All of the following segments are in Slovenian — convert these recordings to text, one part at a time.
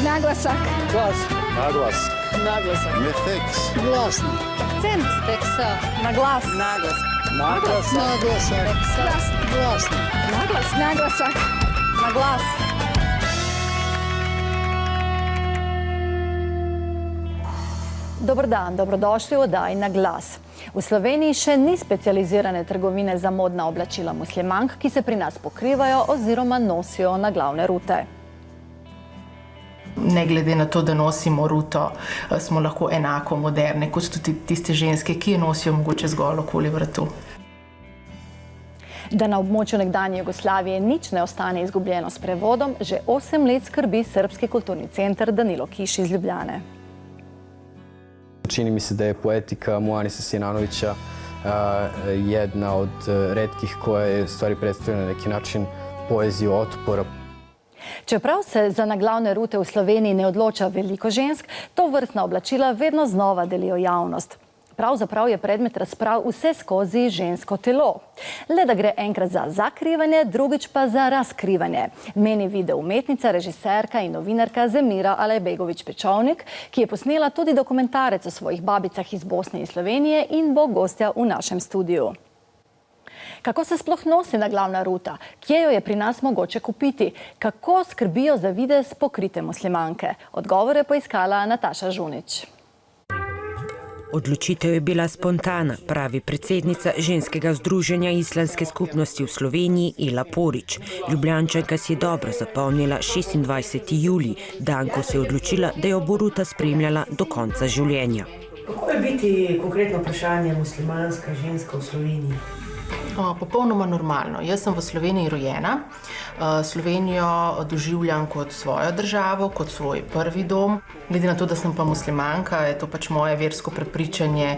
Naglasak. Glas. Naglas. Naglasak. Meteks. Glasni. Akcent. Teksa. Na glas. Naglas. Naglasak. Naglasak. Glasni. Naglas. Naglasak. Na glas. Dober dan, dobrodošli v oddaji Na glas. V Sloveniji še ni specializirane trgovine za modna oblačila muslimank, ki se pri nas pokrivajo oziroma nosijo na glavne rute. Ne glede na to, da nosimo ruto, smo lahko enako moderne kot tudi tiste ženske, ki jo nosijo mogoče zgolj okoli vratu. Da na območju nekdanje Jugoslavije nič ne ostane izgubljeno s prevodom, že 8 let skrbi Srpski kulturni centar Danilo Kiš iz Ljubljane. Čini mi se da je poetika Muanisa Sinanovića jedna od retkih koja je stvari predstavlja na neki način poeziju otpora. Čeprav se za naglavne rute v Sloveniji ne odloča veliko žensk, to vrstna oblačila vedno znova delijo javnost. Pravzaprav je predmet razprav vse skozi žensko telo. Le da gre enkrat za zakrivanje, drugič pa za razkrivanje, meni video umetnica, režiserka in novinarka Zemira Alajbegović-Pečovnik, ki je posnela tudi dokumentarec o svojih babicah iz Bosne in Slovenije in bo gostja v našem studiu. Kako se sploh nosi naglavna ruta? Kje jo je pri nas mogoče kupiti? Kako skrbijo za videz pokrite muslimanke? Odgovore je poiskala Nataša Žunič. Odločitev je bila spontana, pravi predsednica ženskega združenja islamske skupnosti v Sloveniji Ela Porić. Ljubljančanka si je dobro zapomnila 26. julij, dan, ko se je odločila, da jo bo ruta spremljala do konca življenja. Kako je biti konkretno vprašanje muslimanska ženska v Sloveniji? Popolnoma normalno. Jaz sem v Sloveniji rojena. Slovenijo doživljam kot svojo državo, kot svoj prvi dom. Glede na to, da sem pa muslimanka, je to pač moje versko prepričanje.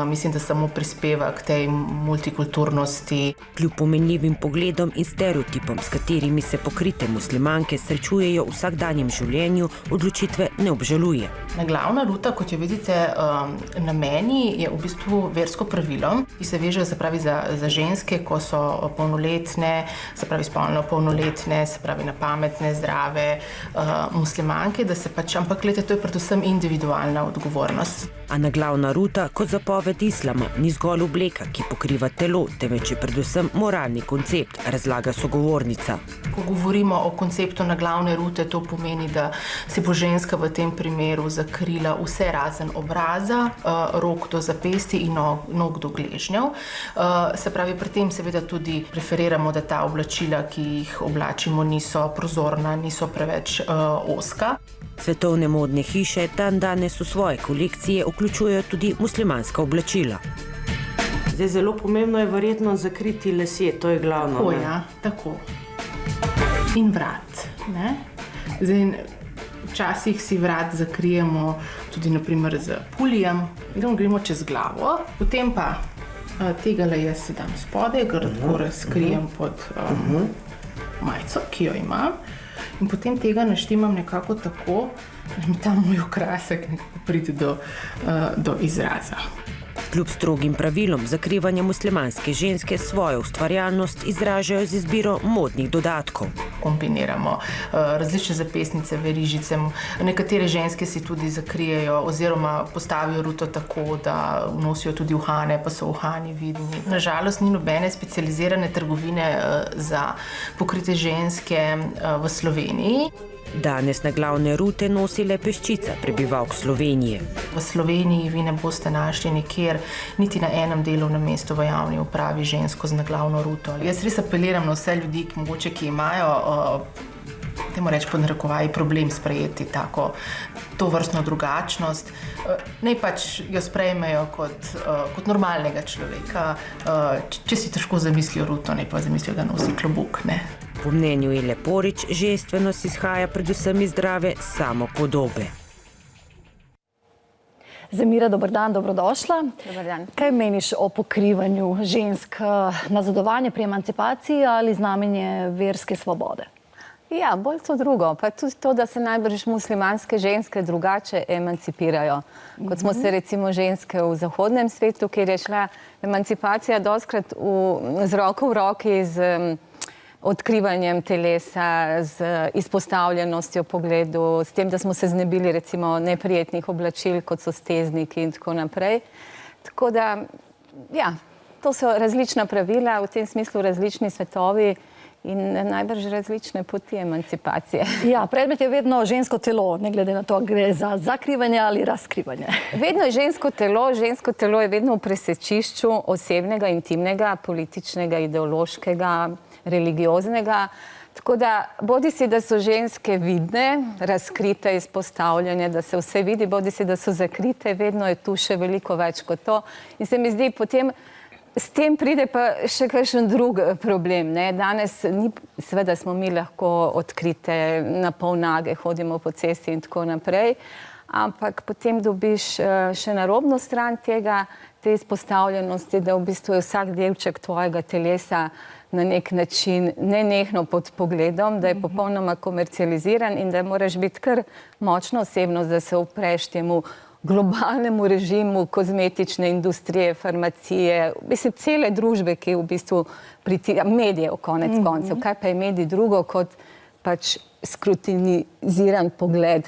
Mislim, da samo prispeva k tej multikulturnosti. Kljub pomenljivim pogledom in stereotipom, s katerimi se pokrite muslimanke srečujejo v vsakdanjem življenju, odločitve ne obžaluje. Naglavna ruta, kot jo vidite na meni, je v bistvu versko pravilo, ki se veže za ženske, ko so polnoletne, se pravi spolno polnoletne, se pravi na pametne, zdrave muslimanke, da se pač, ampak gledajte, to je predvsem individualna odgovornost. A naglavna ruta kot zapoved islama ni zgolj obleka, ki pokriva telo, temveč je predvsem moralni koncept, razlaga sogovornica. Ko govorimo o konceptu naglavne rute, to pomeni, da si bo ženska v tem primeru zakrila vse razen obraza, rok do zapestij in nog do gležnjev. Se pravi, pri tem seveda tudi preferiramo, da ta oblačila, ki jih oblačimo, niso prozorna, niso preveč ozka. Svetovne modne hiše danes v svoje kolekcije vključujejo tudi muslimanska oblačila. Zdaj, zelo pomembno je verjetno zakriti lasje, to je glavno. Tako, ja, tako. In vrat. Ne? Zdaj, včasih si vrat zakrijemo tudi naprimer z pulijem, gremo čez glavo, potem pa tega jaz si dam spodaj, ga tako razkrijem pod majico, ki jo imam. In potem tega naštimam nekako tako, da mi ta moj okrasek nekako pride do izraza. Kljub strogim pravilom zakrivanja muslimanske ženske svojo ustvarjalnost izražajo z izbiro modnih dodatkov. Kombiniramo različne zapestnice, verižice. Nekatere ženske si tudi zakrijejo oziroma postavijo ruto tako, da nosijo tudi uhane, pa so uhani vidni. Nažalost, ni nobene specializirane trgovine za pokrite ženske v Sloveniji. Danes naglavne rute nosi le peščica prebivalk Slovenije. V Sloveniji vi ne boste našli nikjer, niti na enem delovnem mestu v javni upravi žensko z naglavno ruto. Jaz res apeliram na vse ljudi, ki imajo, temu reči pod narekovaji, problem sprejeti to vrstno drugačnost. Naj pač jo sprejmejo kot normalnega človeka. Če si težko zamislijo ruto, naj pa zamislijo, da nosi klobuk, ne. Po mnenju Ele Porić, ženstvenost izhaja predvsem iz zdrave samopodobe. Zemira, dober dan, dobrodošla. Dober dan. Kaj meniš o pokrivanju žensk? Nazadovanje pri emancipaciji ali znamenje verske svobode? Ja, bolj to drugo. Pa tudi to, da se najbrž muslimanske ženske drugače emancipirajo. Kot smo se recimo ženske v zahodnem svetu, kjer je šla emancipacija dostkrat z roko v roki z odkrivanjem telesa, z izpostavljenostjo pogledu, s tem, da smo se znebili recimo neprijetnih oblačil, kot so stezniki in tako naprej. Tako da, ja, to so različna pravila, v tem smislu različni svetovi in najbrž različne poti emancipacije. Ja, predmet je vedno žensko telo, ne glede na to, gre za zakrivanje ali razkrivanje. Vedno je žensko telo je vedno v presečišču osebnega, intimnega, političnega, ideološkega, religioznega. Tako da, bodi si, da so ženske vidne, razkrite, izpostavljene, da se vse vidi, bodi si, da so zakrite, vedno je tu še veliko več kot to. In se mi zdi, potem s tem pride pa še kakšen drug problem. Danes seveda smo mi lahko odkrite, na pol nage, hodimo po cesti in tako naprej, ampak potem dobiš še narobno stran tega, te izpostavljenosti, da v bistvu je vsak delček tvojega telesa na nek način nenehno pod pogledom, da je popolnoma komercializiran in da moraš biti kar močna osebnost, da se upreš temu globalnemu režimu kozmetične industrije, farmacije, mislim, cele družbe, ki v bistvu medijev konec koncev. Kaj pa je medij drugo kot pač skrutiniziran pogled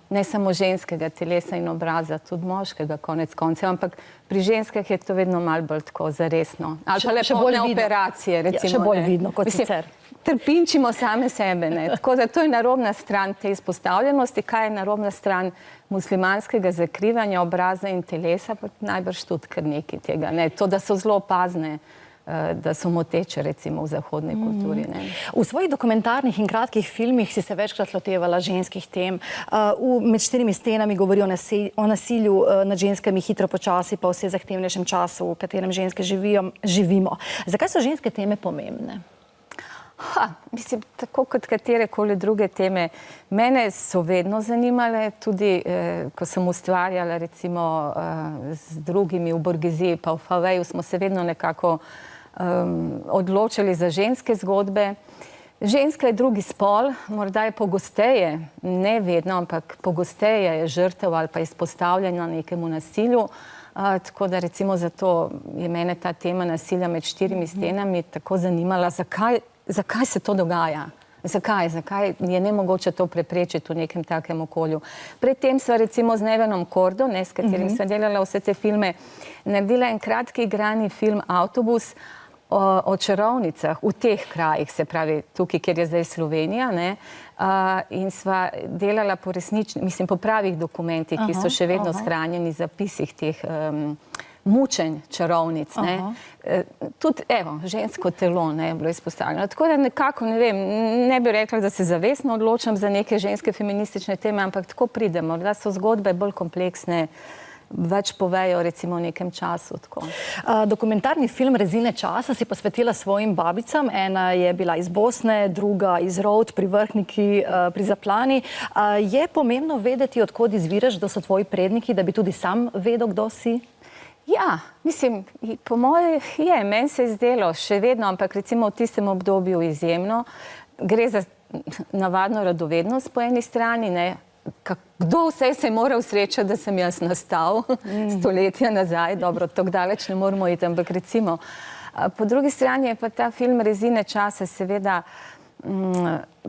ne samo ženskega telesa in obraza, tudi moškega konec koncev, ampak pri ženskah je to vedno malo bolj tako zaresno. Ali pa lepotne operacije, recimo. Še bolj vidno kot sicer. Trpinčimo same sebe. Tako da to je narobna stran te izpostavljenosti. Kaj je narobna stran muslimanskega zakrivanja obraza in telesa, pa najbrž tudi kar nekaj tega. To, da so zelo opazne, da so moteče recimo v zahodni kulturi. V svojih dokumentarnih in kratkih filmih si se večkrat lotevala ženskih tem. Med štirimi stenami govori o nasilju nad ženskami hitro počasi, pa vse zahtevnejšem času, v katerem ženske živimo. Zakaj so ženske teme pomembne? Mislim, tako kot katerekoli druge teme. Mene so vedno zanimale, tudi ko sem ustvarjala recimo z drugimi v Borgeziji pa v Faveju, smo se vedno nekako odločili za ženske zgodbe. Ženska je drugi spol, morda je pogosteje, ne vedno, ampak pogosteje je žrtev ali pa izpostavljena nekemu nasilju. Tako da recimo zato je mene ta tema nasilja med štirimi stenami tako zanimala, zakaj se to dogaja? Zakaj je nemogoče to preprečiti v nekem takem okolju? Predtem sva recimo z Nevenom Kordo, s katerim sva delala vse te filme, naredila en kratki igrani film Avtobus o čarovnicah v teh krajih, se pravi tukaj, kjer je zdaj Slovenija, in sva delala po pravih dokumentih, ki so še vedno shranjeni zapisih teh mučenj čarovnic. Tudi, evo, žensko telo je bilo izpostavljeno. Tako da nekako, ne vem, ne bi rekla, da se zavestno odločam za neke ženske feministične teme, ampak tako pridemo, da so zgodbe bolj kompleksne, več povejo recimo v nekem času. Dokumentarni film Rezine časa si posvetila svojim babicam. Ena je bila iz Bosne, druga iz Rovt pri Vrhniki, pri Zaplani. Je pomembno vedeti, odkod izviraš, kdo so tvoji predniki, da bi tudi sam vedel, kdo si? Ja, mislim, po moje je, meni se je zdelo še vedno, ampak recimo v tistem obdobju izjemno. Gre za navadno radovednost po eni strani, kdo vse se je moral srečati, da sem jaz nastal stoletja nazaj, dobro, tako daleč ne moramo iti, ampak recimo. Po drugi strani je pa ta film Rezine časa seveda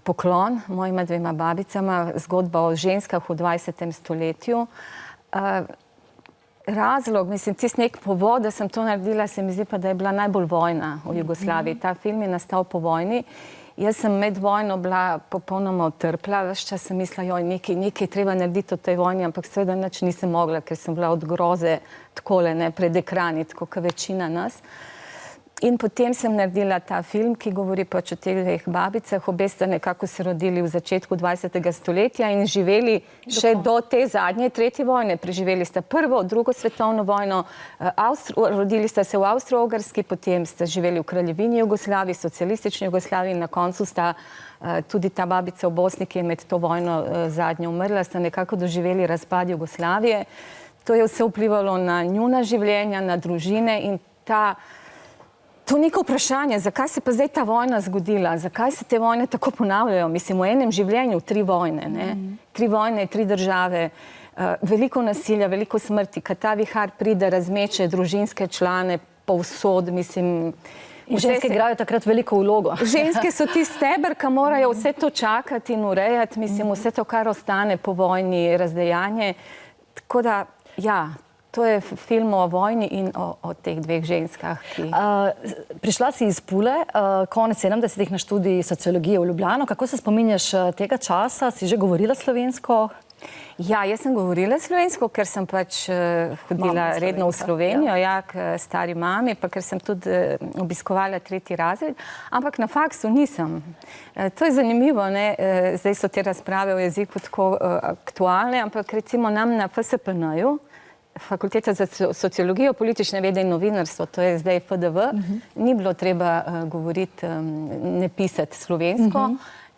poklon mojima dvema babicama, zgodba o ženskah v 20. stoletju. Razlog, mislim, tisti nek povod, da sem to naredila, se mi zdi pa, da je bila najbolj vojna v Jugoslaviji. Ta film je nastal po vojni. Jaz sem med vojno bila popolnoma utrpla, ves čas sem mislila, nekaj treba narediti o tej vojni, ampak seveda nič nisem mogla, ker sem bila od groze takole, pred ekrani, tako kot večina nas. In potem sem naredila ta film, ki govori pač o teh dveh babicah. Obe sta nekako se rodili v začetku 20. stoletja in živeli še do te zadnje, tretje vojne. Preživeli sta prvo, drugo svetovno vojno, rodili sta se v Avstro-Ogrski, potem sta živeli v Kraljevini Jugoslaviji, socialistični Jugoslaviji in na koncu sta tudi ta babica v Bosni, ki je med to vojno zadnjo umrla, sta nekako doživeli razpad Jugoslavije. To je vse vplivalo na njuna življenja, na družine in to neko vprašanje, zakaj se pa zdaj ta vojna zgodila, zakaj se te vojne tako ponavljajo, mislim, v enem življenju 3 vojne, 3 vojne, 3 države, veliko nasilja, veliko smrti, kad ta vihar pride, razmeče družinske člane povsod, mislim, In ženske igrajo takrat veliko vlogo. Ženske so ti steber, ki morajo vse to čakati in urejati, mislim, vse to, kar ostane po vojni, razdejanje. Tako da, ja, to je film o vojni in o teh dveh ženskah, ki... Prišla si iz Pule, konec 70-ih na študij sociologije v Ljubljano. Kako se spominjaš tega časa? Si že govorila slovensko? Ja, jaz sem govorila slovensko, ker sem pač hodila redno v Slovenijo, ja, k stari mami, pa ker sem tudi obiskovala 3. razred, ampak na faksu nisem. To je zanimivo, ne? Zdaj so te razprave o jeziku tako aktualne, ampak recimo nam na FSPN-ju, Fakulteta za sociologijo, politične vede in novinarstvo, to je zdaj FDV, ni bilo treba govoriti, ne pisati slovensko.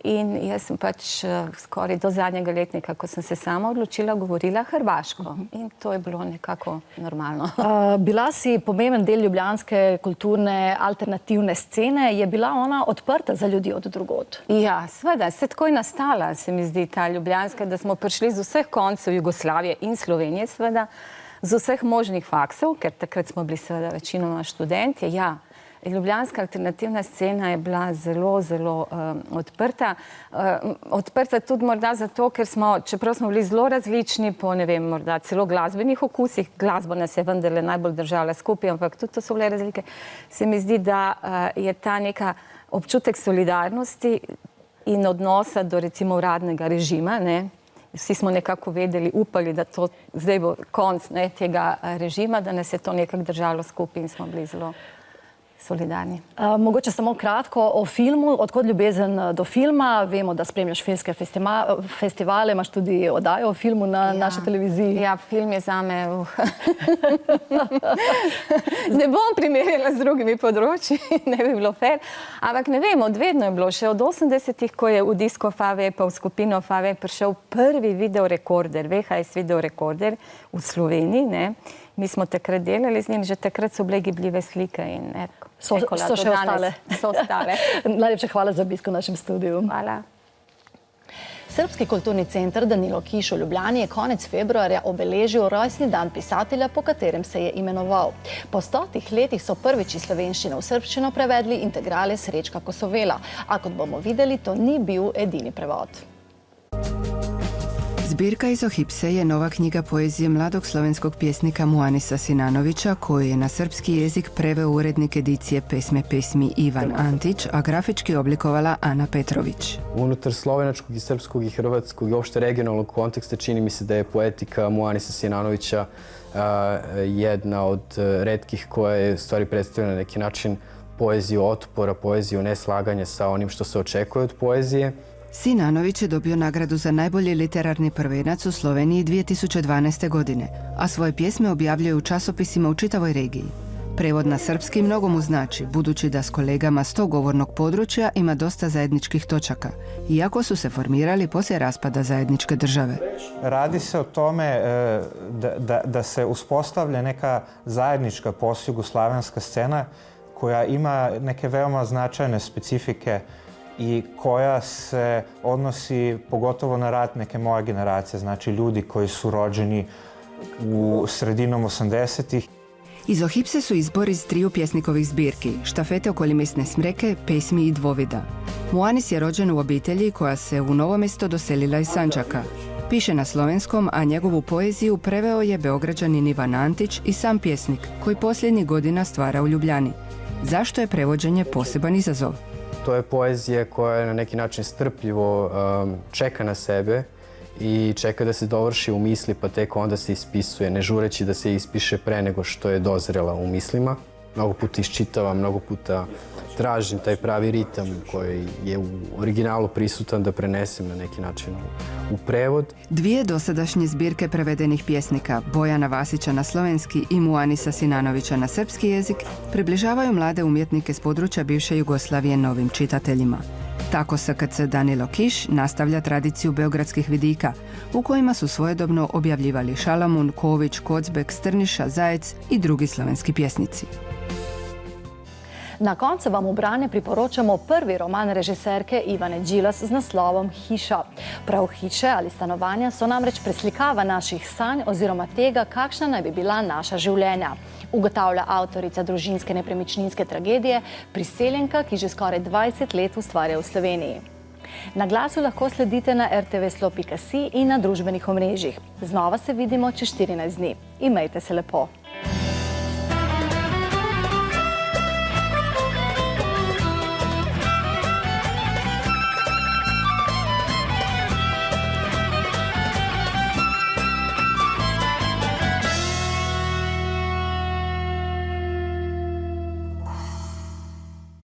In jaz sem pač skoraj do zadnjega letnika, ko sem se sama odločila, govorila hrvaško. In to je bilo nekako normalno. Bila si pomemben del ljubljanske kulturne alternativne scene. Je bila ona odprta za ljudi od drugod? Ja, seveda, se tako je nastala, se mi zdi, ta ljubljanska, da smo prišli z vseh koncev Jugoslavije in Slovenije, seveda, z vseh možnih faksov, ker takrat smo bili seveda večinoma študentje, ja. Ljubljanska alternativna scena je bila zelo, zelo odprta. Odprta tudi morda zato, ker smo, čeprav smo bili zelo različni po, ne vem, morda celo glasbenih okusih, glasba nas je vendarle najbolj držala skupaj, ampak tudi to so bile razlike, se mi zdi, da je ta neka občutek solidarnosti in odnosa do recimo uradnega režima, ne. Vsi smo nekako vedeli, upali, da to zdaj bo konc tega režima, da nas je to nekako držalo skupaj in smo bili zelo solidarni. Mogoče samo kratko o filmu. Odkot ljubezen do filma? Vemo, da spremljaš filmske festivale, imaš tudi oddajo o filmu na naši televiziji. Ja, film je zame... Ne bom primerjala z drugimi področji, ne bi bilo fair. Ampak ne vem, odvedno je bilo. Še od 80-ih, ko je v Disco Fave pa v skupino Fave prišel prvi videorekorder, VHS videorekorder v Sloveniji, ne. Mi smo takrat delali z njim, že takrat so bile gibljive slike in so še ostale. So ostale. Najlepša hvala za obisk v našem studiu. Hvala. Srbski kulturni center Danilo Kiš v Ljubljani je konec februarja obeležil rojstni dan pisatelja, po katerem se je imenoval. Po 100 letih so prvič iz slovenščine v srbščino prevedli integrale Srečka Kosovela, a kot bomo videli, to ni bil edini prevod. Zbirka Izohipse je nova knjiga poezije mladog slovenskog pjesnika Muanisa Sinanovića, koju je na srpski jezik preveo urednik edicije Pesme pesmi Ivan Antić, a grafički oblikovala Ana Petrović. Unutar slovenačkog i srpskog i hrvatskog i uopšte regionalnog konteksta čini mi se da je poetika Muanisa Sinanovića jedna od retkih koja je stvari predstavljena na neki način poeziju otpora, poeziju neslaganja sa onim što se očekuje od poezije. Sinanović je dobio nagradu za najbolji literarni prvenac u Sloveniji 2012. godine, a svoje pjesme objavljuje u časopisima u čitavoj regiji. Prevod na srpski mnogo mu znači, budući da s kolegama s tog govornog područja ima dosta zajedničkih točaka, iako su se formirali poslije raspada zajedničke države. Radi se o tome da se uspostavlja neka zajednička postjugoslavenska scena koja ima neke veoma značajne specifike i koja se odnosi pogotovo na rad neke moje generacije, znači ljudi koji su rođeni u sredinom 80-ih. Izohipse su izbor iz 3 pjesnikovih zbirki, Štafete okoli mesne smreke, Pesmi i Dvovida. Muanis je rođen u obitelji koja se u Novo Mesto doselila iz Sandžaka. Piše na slovenskom, a njegovu poeziju preveo je Beograđanin Ivan Antić i sam pjesnik, koji posljednjih godina stvara u Ljubljani. Zašto je prevođenje poseban izazov? To je poezija koja na neki način strpljivo čeka na sebe i čeka da se dovrši u misli, pa tek onda se ispisuje, ne žureći da se ispiše pre nego što je dozrela u mislima. Mnogo puta iščitavam, mnogo puta tražim taj pravi ritam koji je u originalu prisutan da prenesem na neki način u prevod. 2 dosadašnje zbirke prevedenih pjesnika, Bojana Vasića na slovenski i Muanisa Sinanovića na srpski jezik, približavaju mlade umjetnike s područja bivše Jugoslavije novim čitateljima. Tako SKC Danilo Kiš nastavlja tradiciju beogradskih vidika, u kojima su svojedobno objavljivali Šalamun, Ković, Kocbek, Strniša, Zajec i drugi slovenski pjesnici. Na koncu vam v branje priporočamo prvi roman režiserke Ivane Đilas z naslovom Hiša. Prav hiše ali stanovanja so namreč preslikava naših sanj oziroma tega, kakšna naj bi bila naša življenja. ugotavlja avtorica družinske nepremičninske tragedije, priseljenka, ki že skoraj 20 let ustvarja v Sloveniji. Na glasu lahko sledite na rtvslo.si in na družbenih omrežjih. Znova se vidimo čez 14 dni. Imejte se lepo.